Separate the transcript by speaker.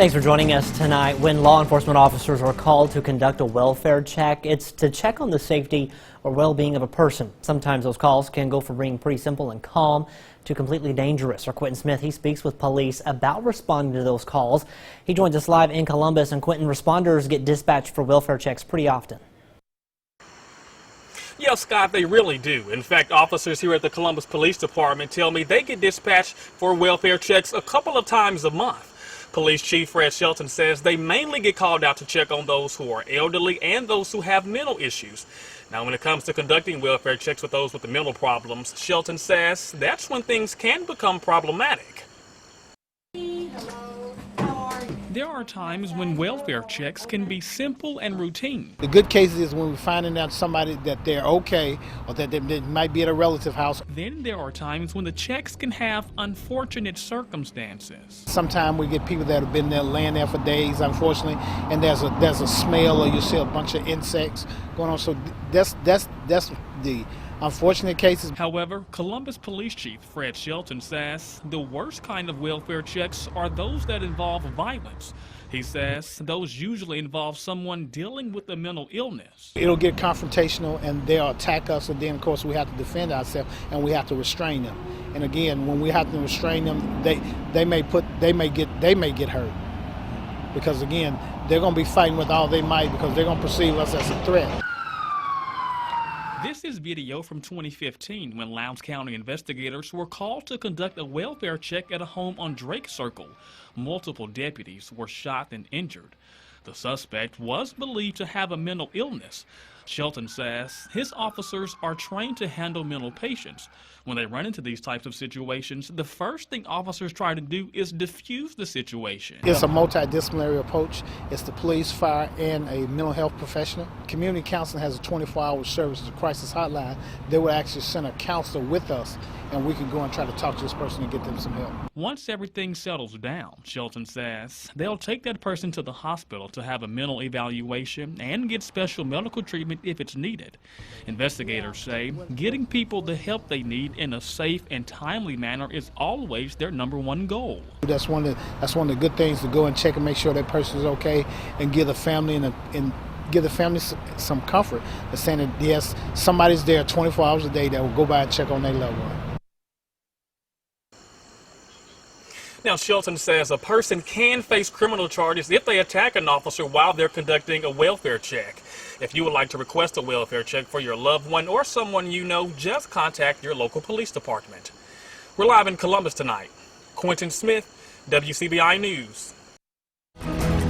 Speaker 1: Thanks for joining us tonight. When law enforcement officers are called to conduct a welfare check, it's to check on the safety or well-being of a person. Sometimes those calls can go from being pretty simple and calm to completely dangerous. Our Quentin Smith, he speaks with police about responding to those calls. He joins us live in Columbus. And Quentin, responders get dispatched for welfare checks pretty often.
Speaker 2: Yeah, Scott, they really do. In fact, officers here at the Columbus Police Department tell me they get dispatched for welfare checks a couple of times a month. Police Chief Fred Shelton says they mainly get called out to check on those who are elderly and those who have mental issues. Now, when it comes to conducting welfare checks with those with the mental problems, Shelton says that's when things can become problematic. There are times when welfare checks can be simple and routine.
Speaker 3: The good cases is when we're finding out somebody that they're okay or that they might be at a relative house.
Speaker 2: Then there are times when the checks can have unfortunate circumstances.
Speaker 3: Sometimes we get people that have been there laying there for days, unfortunately, and there's a smell or you see a bunch of insects going on. So that's the unfortunate cases.
Speaker 2: However, Columbus Police Chief Fred Shelton says the worst kind of welfare checks are those that involve violence. He says those usually involve someone dealing with a mental illness.
Speaker 3: It'll get confrontational and they'll attack us, and then of course we have to defend ourselves and we have to restrain them. And again, when we have to restrain them, they may get hurt, because again, they're going to be fighting with all they might because they're going to perceive us as a threat.
Speaker 2: This is video from 2015 when Lowndes County investigators were called to conduct a welfare check at a home on Drake Circle. Multiple deputies were shot and injured. The suspect was believed to have a mental illness. Shelton says his officers are trained to handle mental patients. When they run into these types of situations, the first thing officers try to do is diffuse the situation.
Speaker 3: It's a multidisciplinary approach. It's the police, fire, and a mental health professional. Community counseling has a 24-hour service, it's a crisis hotline. They will actually send a counselor with us, and we can go and try to talk to this person and get them some help.
Speaker 2: Once everything settles down, Shelton says they'll take that person to the hospital to have a mental evaluation and get special medical treatment if it's needed. Investigators say getting people the help they need in a safe and timely manner is always their #1 goal.
Speaker 3: That's one of the good things, to go and check and make sure that person is okay, and give the family give the family some comfort, the saying that yes, somebody's there 24 hours a day that will go by and check on their loved one.
Speaker 2: Now, Shelton says a person can face criminal charges if they attack an officer while they're conducting a welfare check. If you would like to request a welfare check for your loved one or someone you know, just contact your local police department. We're live in Columbus tonight. Quentin Smith, WCBI News.